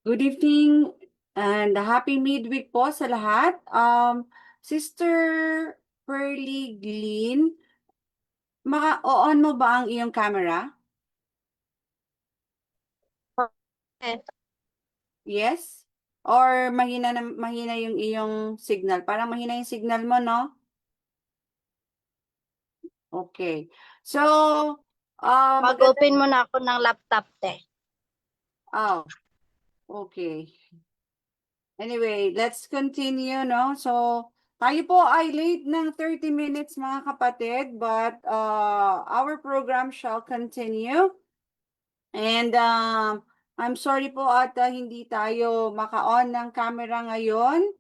Good evening and happy midweek po sa lahat. Sister Pearly Glynn, o-on mo ba ang iyong camera? Eh, Yes? Or mahina yung iyong signal? Parang mahina yung signal mo, no? Okay. So, maganda. Mag-open muna ako ng laptop, te. Oh, okay. Anyway, let's continue, no? So, tayo po ay late ng 30 minutes mga kapatid, but our program shall continue. And I'm sorry po at hindi tayo maka-on ng camera ngayon.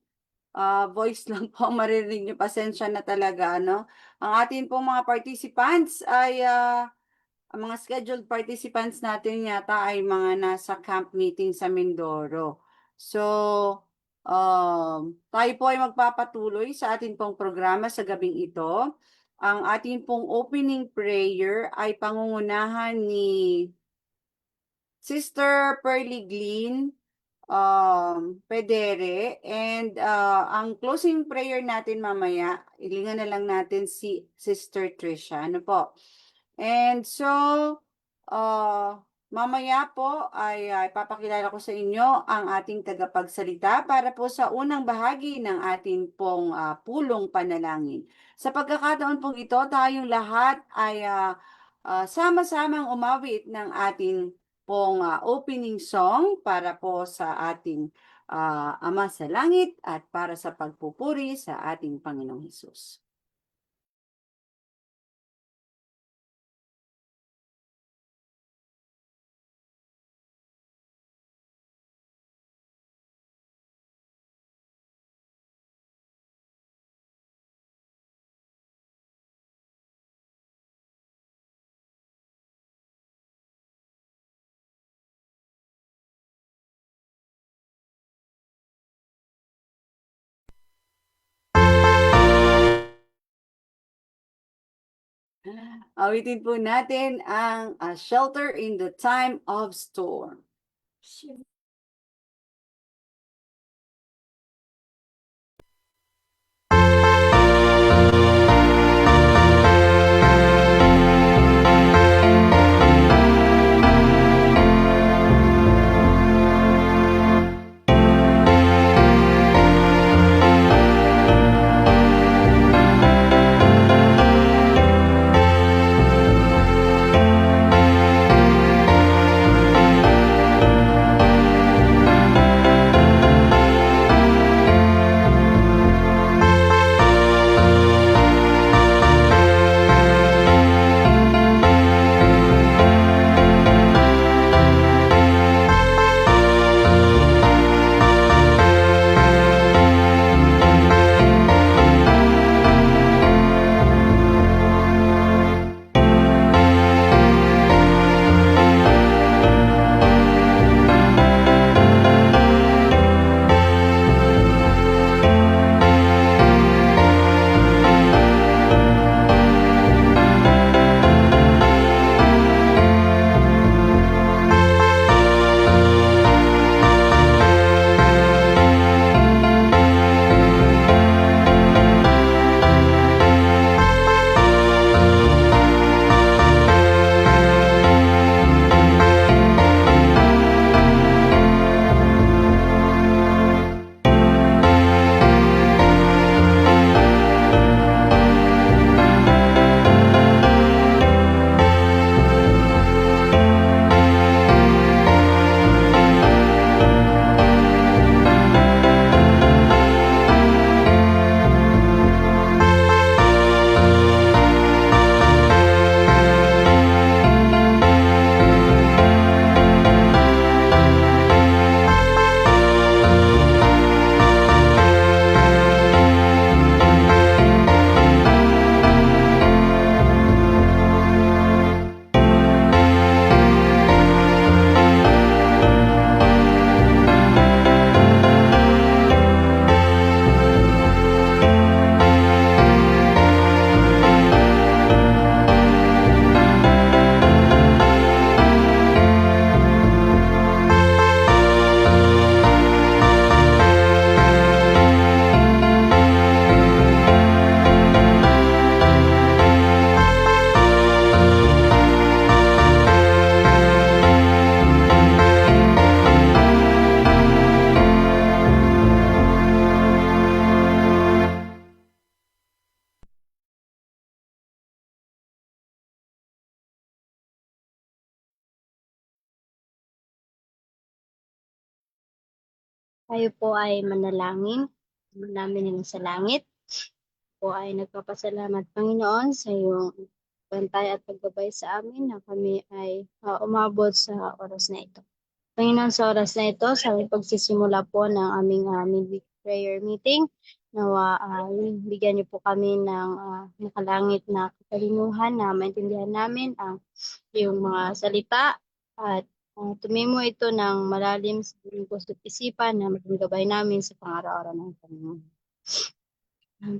Voice lang po ang maririnig niyo. Pasensya na talaga, no? Ang atin pong mga participants ay ang mga scheduled participants natin yata ay mga nasa camp meeting sa Mindoro. So, tayo po ay magpapatuloy sa ating pong programa sa gabing ito. Ang ating pong opening prayer ay pangungunahan ni Sister Pearly Glynn Pedere, and ang closing prayer natin mamaya, ilingan na lang natin si Sister Trisha. Ano po? And so, mamaya po ay papakilala ko sa inyo ang ating tagapagsalita para po sa unang bahagi ng ating pong pulong panalangin. Sa pagkakataon pong ito, tayong lahat ay sama-samang umawit ng ating pong opening song para po sa ating Ama sa Langit at para sa pagpupuri sa ating Panginoong Hesus. Awitin po natin ang Shelter in the Time of Storm. Tayo po ay manalangin. Ama namin sa langit. Po ay nagpapasalamat, Panginoon, sa iyong bantay at paggabay sa amin na kami ay umabot sa oras na ito. Panginoon, sa oras na ito, sa aming pagsisimula po ng aming midweek prayer meeting, nawa bigyan niyo po kami ng nakalangit na katalinuhan na maintindihan namin ang iyong mga salita at tumimo ito ng malalim sa aming puso at isipan na maging gabay namin sa pang-araw-araw ng Panginoon.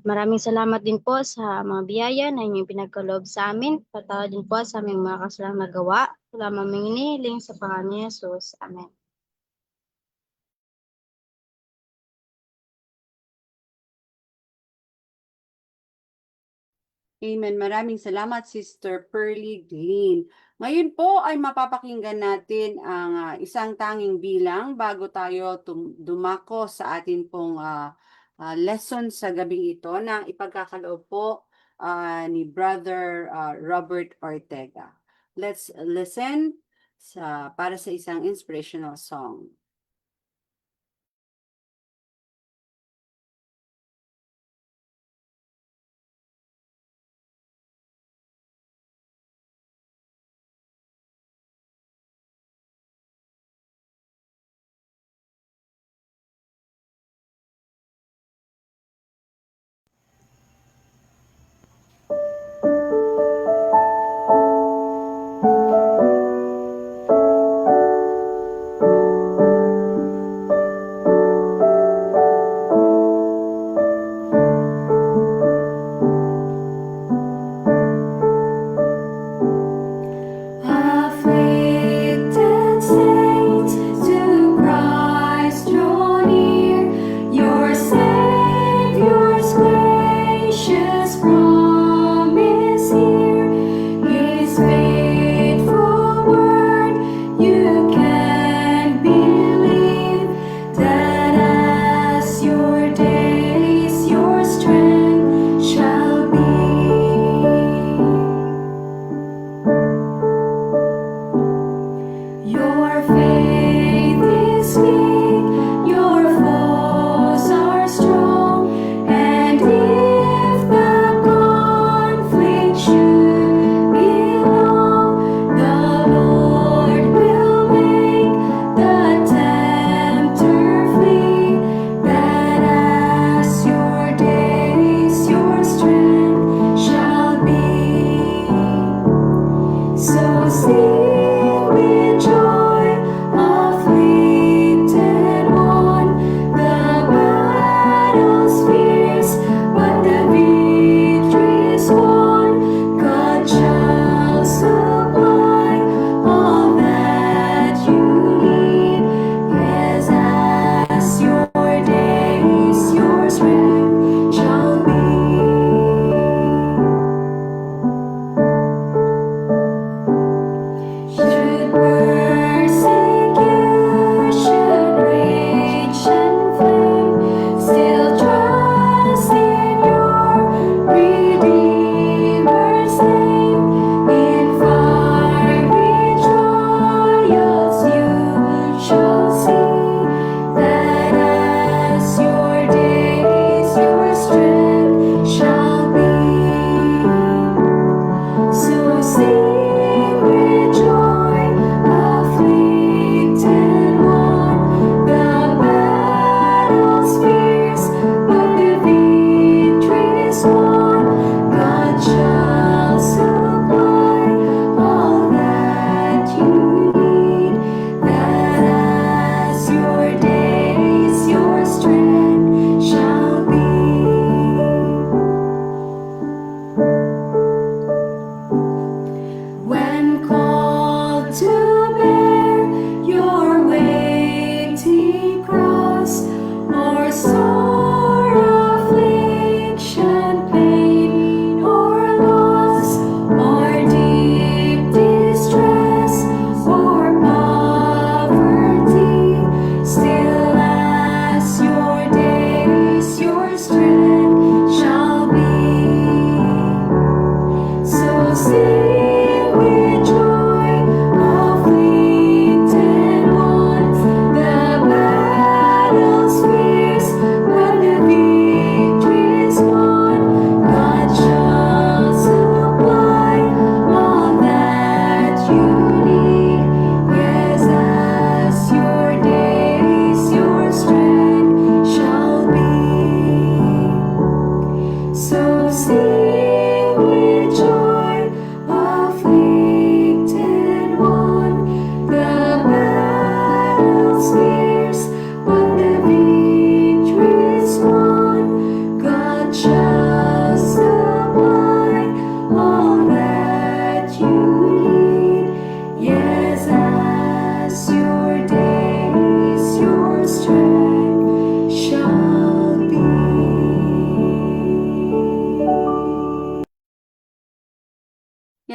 Maraming salamat din po sa mga biyaya na inyong pinagkaloob sa amin. Patawad din po sa aming mga kasalang nagawa. Salamat aming inihiling sa pangalan ni Jesus. Amen. Amen. Maraming salamat, Sister Pearly Green. Ngayon po ay mapapakinggan natin ang isang tanging bilang bago tayo dumako sa atin pong lesson sa gabing ito na ipagkakaloob po ni Brother Robert Ortega. Let's listen para sa isang inspirational song.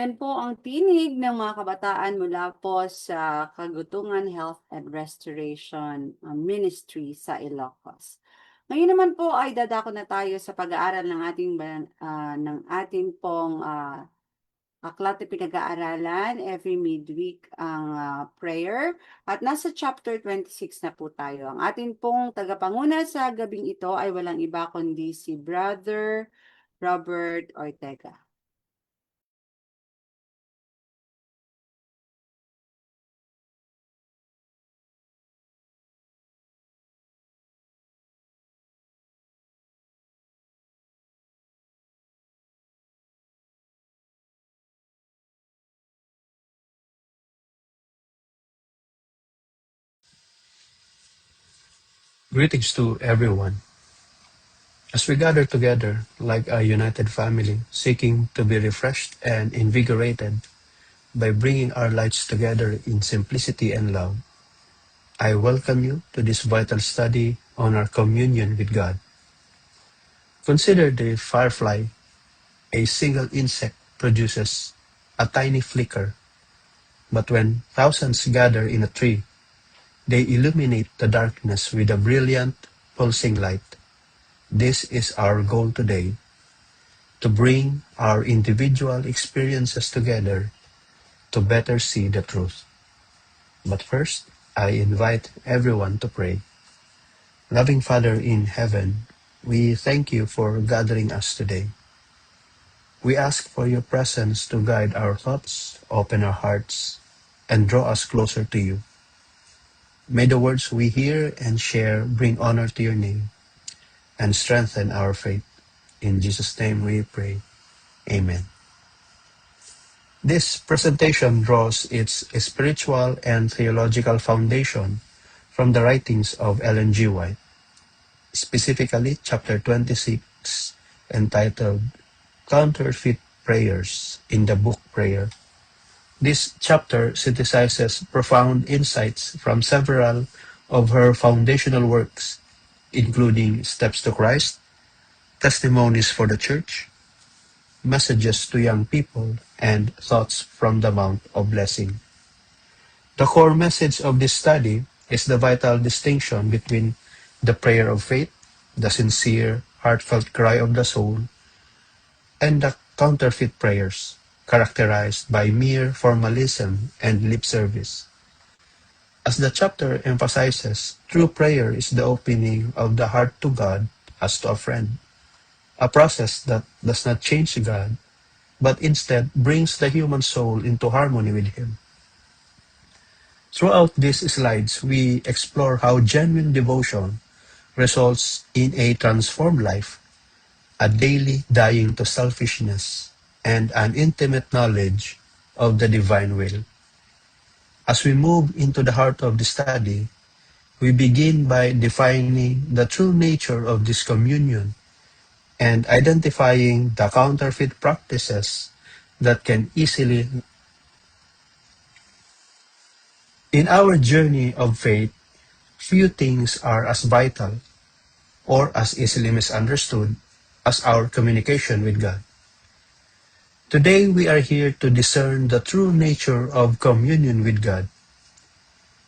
Yan po ang tinig ng mga kabataan mula po sa Kagutungan Health and Restoration Ministry sa Ilocos. Ngayon naman po ay dadako na tayo sa pag-aaral ng ating pong aklat na pinag-aaralan every midweek ang prayer. At nasa chapter 26 na po tayo. Ang ating pong tagapanguna sa gabing ito ay walang iba kundi si Brother Robert Ortega. Greetings to everyone. As we gather together like a united family, seeking to be refreshed and invigorated by bringing our lives together in simplicity and love, I welcome you to this vital study on our communion with God. Consider the firefly. A single insect produces a tiny flicker, but when thousands gather in a tree, they illuminate the darkness with a brilliant, pulsing light. This is our goal today, to bring our individual experiences together to better see the truth. But first, I invite everyone to pray. Loving Father in heaven, we thank you for gathering us today. We ask for your presence to guide our thoughts, open our hearts, and draw us closer to you. May the words we hear and share bring honor to your name and strengthen our faith. In Jesus' name we pray. Amen. This presentation draws its spiritual and theological foundation from the writings of Ellen G. White, specifically chapter 26, entitled Counterfeit Prayers in the Book Prayer. This chapter synthesizes profound insights from several of her foundational works, including Steps to Christ, Testimonies for the Church, Messages to Young People, and Thoughts from the Mount of Blessing. The core message of this study is the vital distinction between the prayer of faith, the sincere, heartfelt cry of the soul, and the counterfeit prayers, characterized by mere formalism and lip service. As the chapter emphasizes, true prayer is the opening of the heart to God as to a friend, a process that does not change God, but instead brings the human soul into harmony with Him. Throughout these slides, we explore how genuine devotion results in a transformed life, a daily dying to selfishness, and an intimate knowledge of the divine will. As we move into the heart of the study, we begin by defining the true nature of this communion and identifying the counterfeit practices that can easily. In our journey of faith, few things are as vital or as easily misunderstood as our communication with God. Today, we are here to discern the true nature of communion with God.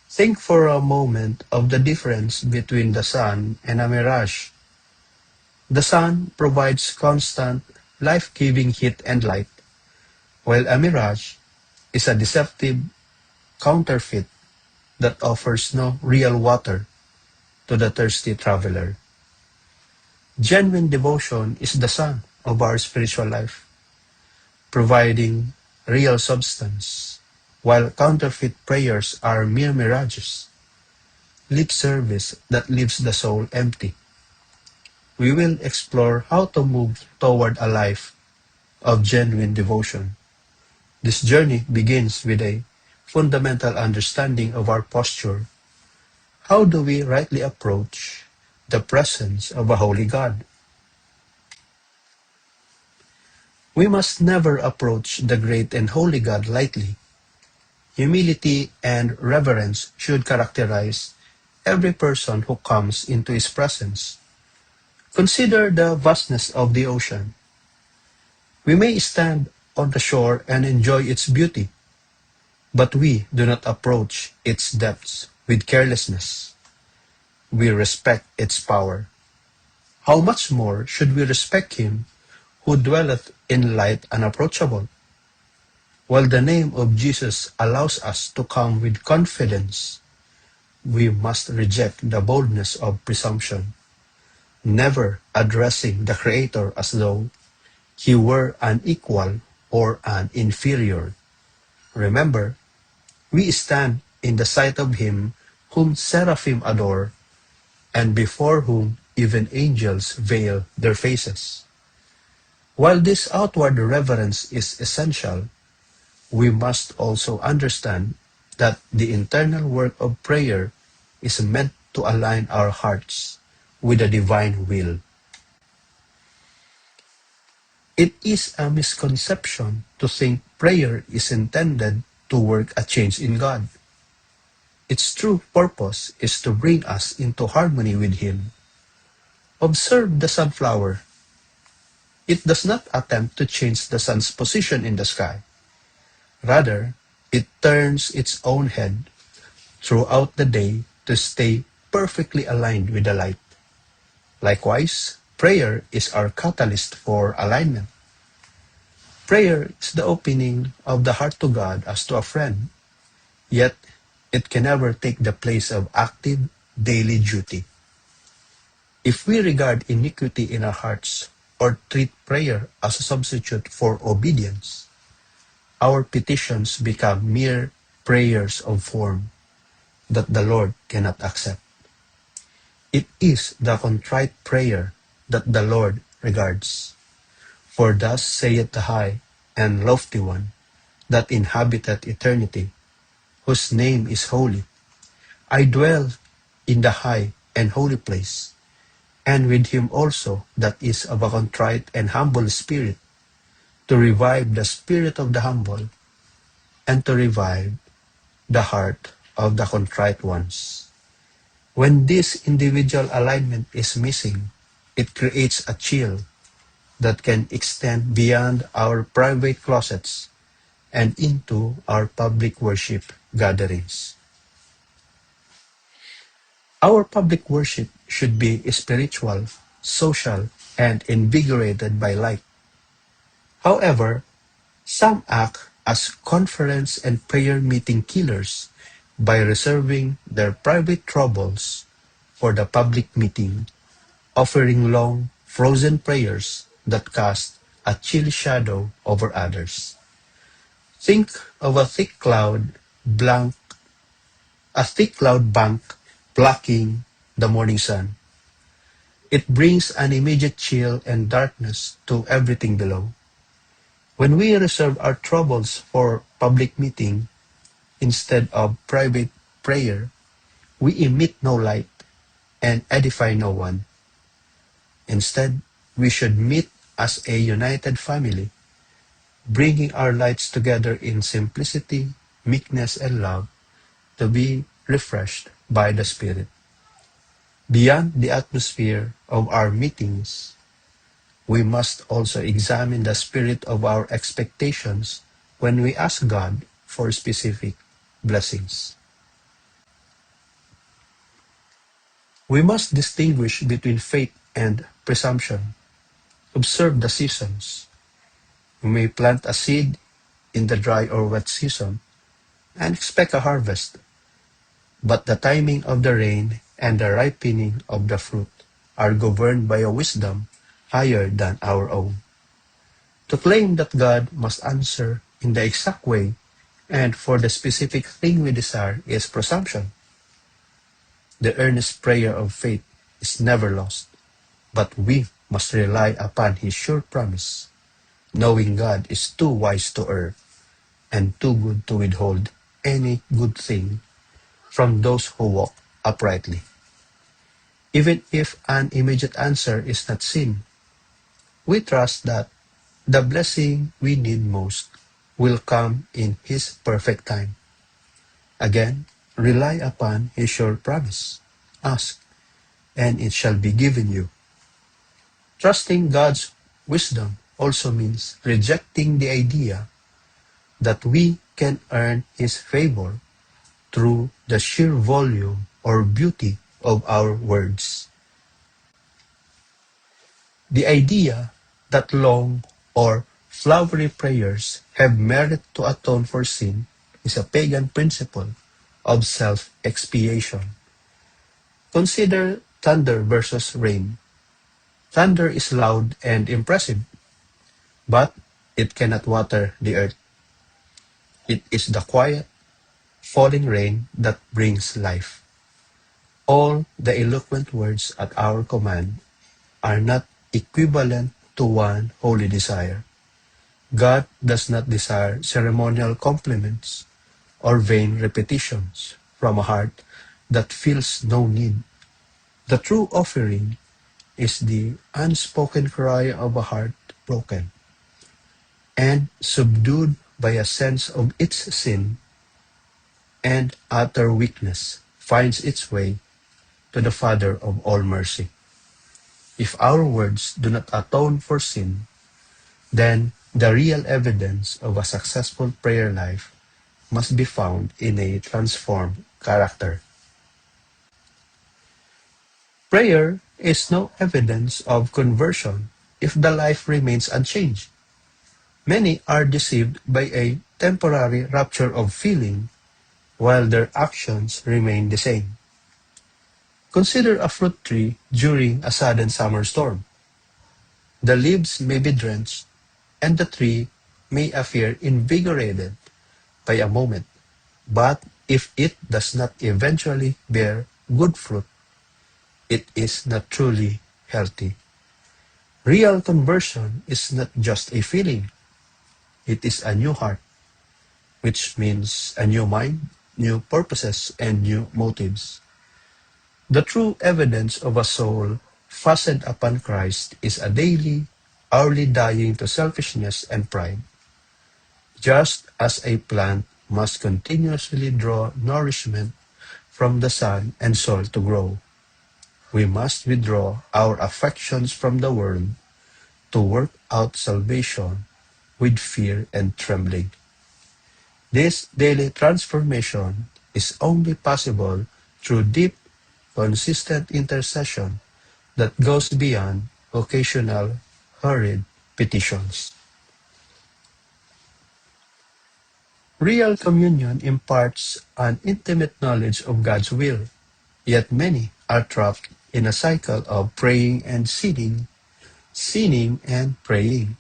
Think for a moment of the difference between the sun and a mirage. The sun provides constant, life-giving heat and light, while a mirage is a deceptive counterfeit that offers no real water to the thirsty traveler. Genuine devotion is the sun of our spiritual life, providing real substance, while counterfeit prayers are mere mirages, lip service that leaves the soul empty. We will explore how to move toward a life of genuine devotion. This journey begins with a fundamental understanding of our posture. How do we rightly approach the presence of a holy God? We must never approach the great and holy God lightly. Humility and reverence should characterize every person who comes into His presence. Consider the vastness of the ocean. We may stand on the shore and enjoy its beauty, but we do not approach its depths with carelessness. We respect its power. How much more should we respect him who dwelleth in light unapproachable? While the name of Jesus allows us to come with confidence, we must reject the boldness of presumption, never addressing the Creator as though he were an equal or an inferior. Remember, we stand in the sight of him whom seraphim adore, and before whom even angels veil their faces. While this outward reverence is essential, we must also understand that the internal work of prayer is meant to align our hearts with the divine will. It is a misconception to think prayer is intended to work a change in God. Its true purpose is to bring us into harmony with Him. Observe the sunflower. It does not attempt to change the sun's position in the sky. Rather, it turns its own head throughout the day to stay perfectly aligned with the light. Likewise, prayer is our catalyst for alignment. Prayer is the opening of the heart to God as to a friend, yet it can never take the place of active daily duty. If we regard iniquity in our hearts or treat prayer as a substitute for obedience, our petitions become mere prayers of form that the Lord cannot accept. It is the contrite prayer that the Lord regards. For thus saith the high and lofty one that inhabiteth eternity, whose name is holy. I dwell in the high and holy place, and with him also that is of a contrite and humble spirit, to revive the spirit of the humble, and to revive the heart of the contrite ones. When this individual alignment is missing, it creates a chill that can extend beyond our private closets and into our public worship gatherings. Our public worship should be spiritual, social, and invigorated by light. However, some act as conference and prayer meeting killers by reserving their private troubles for the public meeting, offering long, frozen prayers that cast a chill shadow over others. Think of a thick cloud bank blocking the morning sun. It brings an immediate chill and darkness to everything below. When we reserve our troubles for public meeting instead of private prayer, we emit no light and edify no one. Instead, we should meet as a united family, bringing our lights together in simplicity, meekness, and love to be refreshed by the Spirit. Beyond the atmosphere of our meetings, we must also examine the spirit of our expectations when we ask God for specific blessings. We must distinguish between faith and presumption. Observe the seasons. We may plant a seed in the dry or wet season and expect a harvest, but the timing of the rain and the ripening of the fruit are governed by a wisdom higher than our own. To claim that God must answer in the exact way and for the specific thing we desire is presumption. The earnest prayer of faith is never lost, but we must rely upon His sure promise, knowing God is too wise to err and too good to withhold any good thing from those who walk uprightly. Even if an immediate answer is not seen, we trust that the blessing we need most will come in His perfect time. Again, rely upon His sure promise. Ask, and it shall be given you. Trusting God's wisdom also means rejecting the idea that we can earn His favor through the sheer volume or beauty of our words. The idea that long or flowery prayers have merit to atone for sin is a pagan principle of self-expiation. Consider thunder versus rain. Thunder is loud and impressive, but it cannot water the earth. It is the quiet, falling rain that brings life. All the eloquent words at our command are not equivalent to one holy desire. God does not desire ceremonial compliments or vain repetitions from a heart that feels no need. The true offering is the unspoken cry of a heart broken and subdued by a sense of its sin and utter weakness finds its way to the Father of all mercy. If our words do not atone for sin, then the real evidence of a successful prayer life must be found in a transformed character. Prayer is no evidence of conversion if the life remains unchanged. Many are deceived by a temporary rapture of feeling while their actions remain the same. Consider a fruit tree during a sudden summer storm. The leaves may be drenched, and the tree may appear invigorated by a moment, but if it does not eventually bear good fruit, it is not truly healthy. Real conversion is not just a feeling, it is a new heart, which means a new mind, new purposes, and new motives. The true evidence of a soul fastened upon Christ is a daily, hourly dying to selfishness and pride. Just as a plant must continuously draw nourishment from the sun and soil to grow, we must withdraw our affections from the world to work out salvation with fear and trembling. This daily transformation is only possible through deep, consistent intercession that goes beyond occasional, hurried petitions. Real communion imparts an intimate knowledge of God's will, yet many are trapped in a cycle of praying and sinning and praying.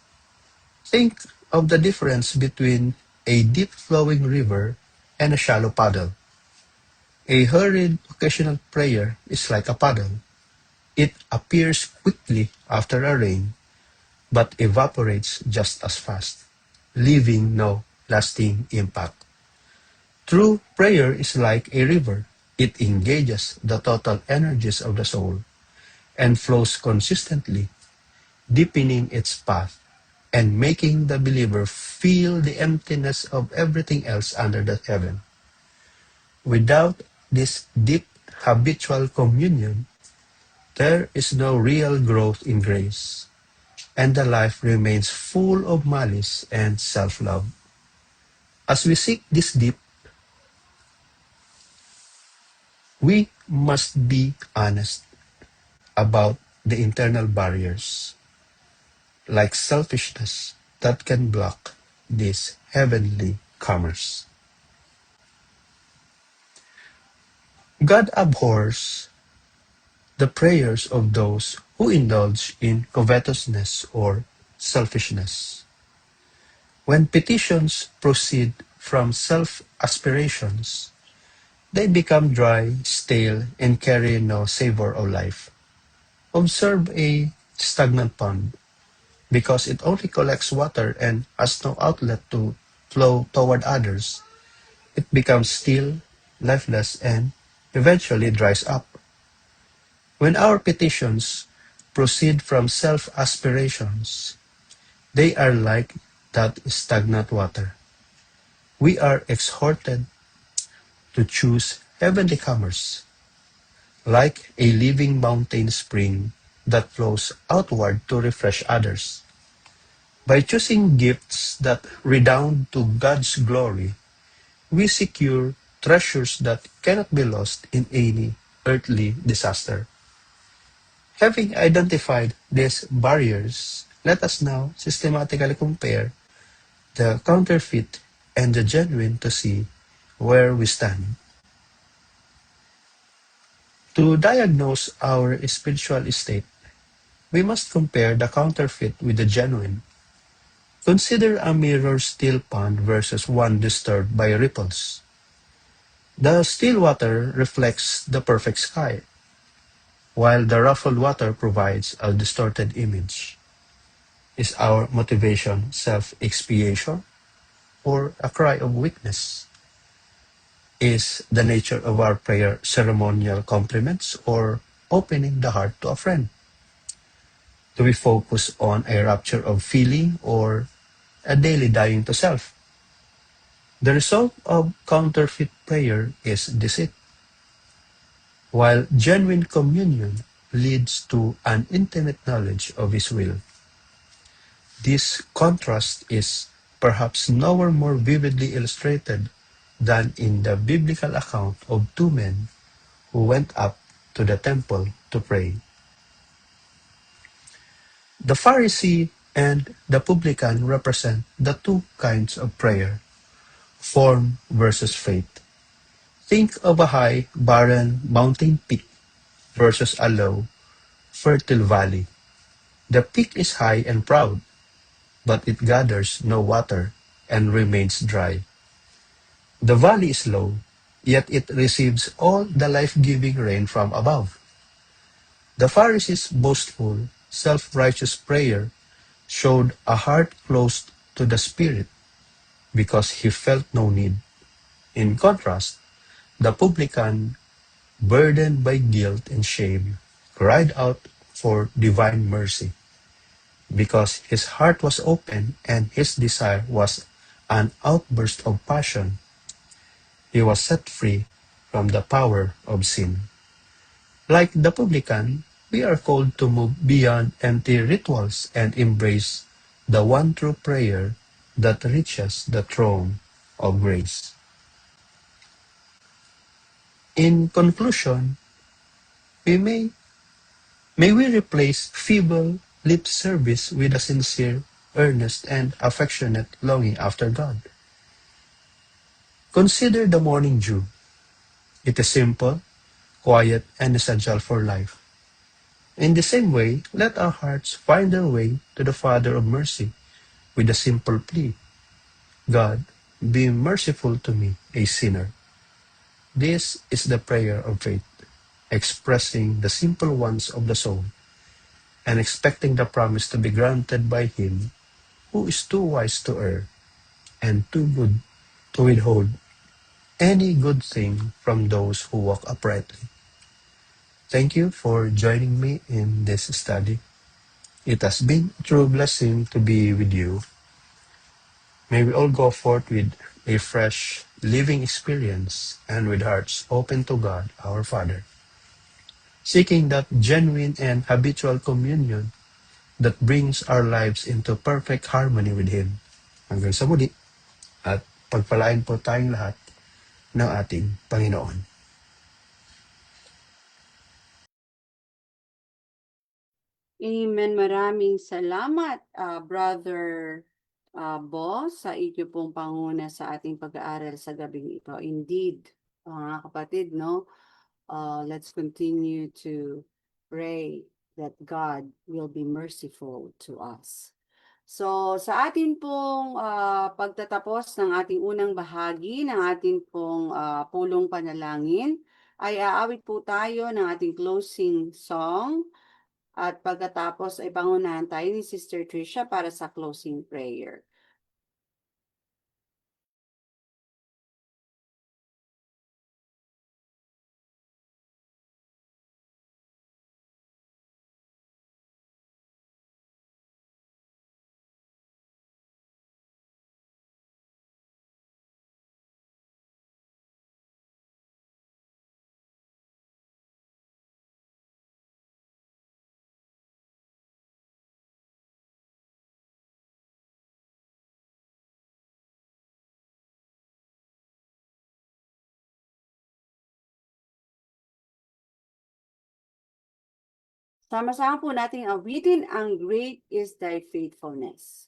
Think of the difference between a deep-flowing river and a shallow puddle. A hurried occasional prayer is like a puddle. It appears quickly after a rain, but evaporates just as fast, leaving no lasting impact. True prayer is like a river. It engages the total energies of the soul and flows consistently, deepening its path and making the believer feel the emptiness of everything else under the heaven. Without this deep habitual communion, there is no real growth in grace, and the life remains full of malice and self-love. As we seek this deep, we must be honest about the internal barriers, like selfishness, that can block this heavenly commerce. God abhors the prayers of those who indulge in covetousness or selfishness. When petitions proceed from self-aspirations, they become dry, stale, and carry no savor of life. Observe a stagnant pond. Because it only collects water and has no outlet to flow toward others, it becomes still, lifeless, and eventually dries up. When our petitions proceed from self-aspirations, they are like that stagnant water. We are exhorted to choose heavenly commerce, like a living mountain spring that flows outward to refresh others. By choosing gifts that redound to God's glory, we secure treasures that cannot be lost in any earthly disaster. Having identified these barriers, let us now systematically compare the counterfeit and the genuine to see where we stand. To diagnose our spiritual state, we must compare the counterfeit with the genuine. Consider a mirror still pond versus one disturbed by ripples. The still water reflects the perfect sky, while the ruffled water provides a distorted image. Is our motivation self-expiation or a cry of weakness? Is the nature of our prayer ceremonial compliments or opening the heart to a friend? Do we focus on a rapture of feeling or a daily dying to self? The result of counterfeit prayer is deceit, while genuine communion leads to an intimate knowledge of His will. This contrast is perhaps nowhere more vividly illustrated than in the biblical account of two men who went up to the temple to pray. The Pharisee and the publican represent the two kinds of prayer, form versus faith. Think of a high, barren mountain peak versus a low, fertile valley. The peak is high and proud, but it gathers no water and remains dry. The valley is low, yet it receives all the life-giving rain from above. The Pharisee's boastful, self-righteous prayer showed a heart closed to the Spirit because he felt no need. In contrast, the publican, burdened by guilt and shame, cried out for divine mercy because his heart was open and his desire was an outburst of passion. He was set free from the power of sin. Like the publican, we are called to move beyond empty rituals and embrace the one true prayer that reaches the throne of grace. In conclusion, we may we replace feeble lip service with a sincere, earnest, and affectionate longing after God. Consider the morning dew. It is simple, quiet, and essential for life. In the same way, let our hearts find their way to the Father of mercy with a simple plea, God, be merciful to me, a sinner. This is the prayer of faith, expressing the simple wants of the soul and expecting the promise to be granted by Him who is too wise to err and too good to withhold any good thing from those who walk uprightly. Thank you for joining me in this study. It has been a true blessing to be with you. May we all go forth with a fresh living experience and with hearts open to God, our Father, seeking that genuine and habitual communion that brings our lives into perfect harmony with Him. Hanggang sa muli at pagpalain po tayong lahat ng ating Panginoon. Amen. Maraming salamat, Brother Bo, sa inyo pong panguna sa ating pag-aaral sa gabing ito. Indeed, mga kapatid, no? Let's continue to pray that God will be merciful to us. So, sa atin pong pagtatapos ng ating unang bahagi ng ating pong pulong panalangin, ay aawit po tayo ng ating closing song. At pagkatapos ay pangunahan tayo ni Sister Tricia para sa closing prayer. Sama-sama po nating awitin ang Great is Thy Faithfulness.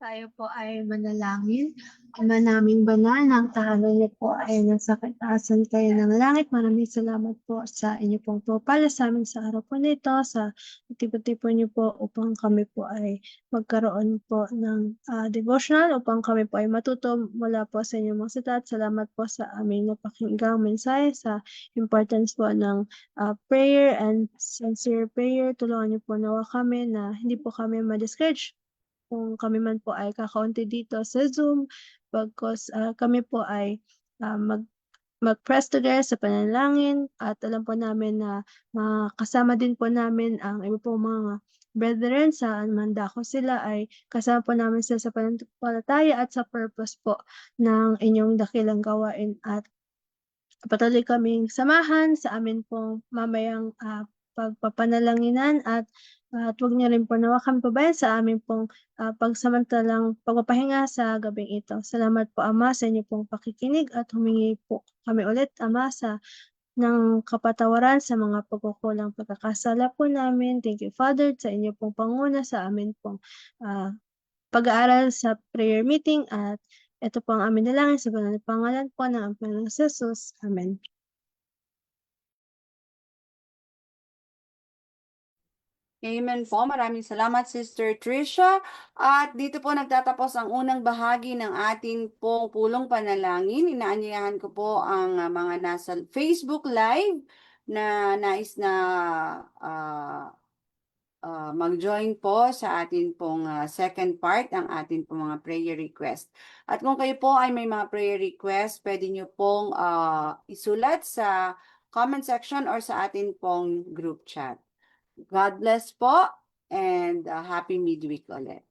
Tayo po ay manalangin. Ama naming banal, ng tahanan niyo po ay nasa kataasan kayo ng langit. Maraming salamat po sa inyo pong pagpapala sa amin sa araw po nito, sa tipo niyo po upang kami po ay magkaroon po ng devotional, upang kami po ay matuto mula po sa inyong mga salita. At salamat po sa aming napakinggang mensahe sa importance po ng prayer and sincere prayer. Tulungan niyo po nawa kami na hindi po kami ma-discourage kung kami man po ay kakaunti dito sa Zoom, bagkus kami po ay mag-press together sa panalangin, at alam po namin na makasama din po namin ang iba pong mga brethren saan man dako sila, ay kasama po namin sila sa pananampalataya at sa purpose po ng inyong dakilang gawain. At patuloy kaming samahan sa amin pong mamayang pagpapanalanginan, at huwag niyo rin po nawa kami pabayaan sa amin pong pagsamantalang pagpapahinga sa gabing ito. Salamat po, Ama, sa inyo pong pakikinig, at humingi po kami ulit, Ama, sa ng kapatawaran sa mga pagkukulang pagkakasala po namin. Thank you, Father, sa inyo pong panguna sa amin pong pag-aaral sa prayer meeting at ito po ang aming dalangin sa banal na pangalan po ng Panginoong Jesus. Amen. Amen po. Maraming salamat, Sister Tricia. At dito po nagtatapos ang unang bahagi ng ating pong pulong panalangin. Inaanyayahan ko po ang mga nasa Facebook Live na nais na mag-join po sa atin pong second part, ang atin pong mga prayer request. At kung kayo po ay may mga prayer request, pwede nyo pong isulat sa comment section or sa atin pong group chat. God bless po and happy midweek ulit.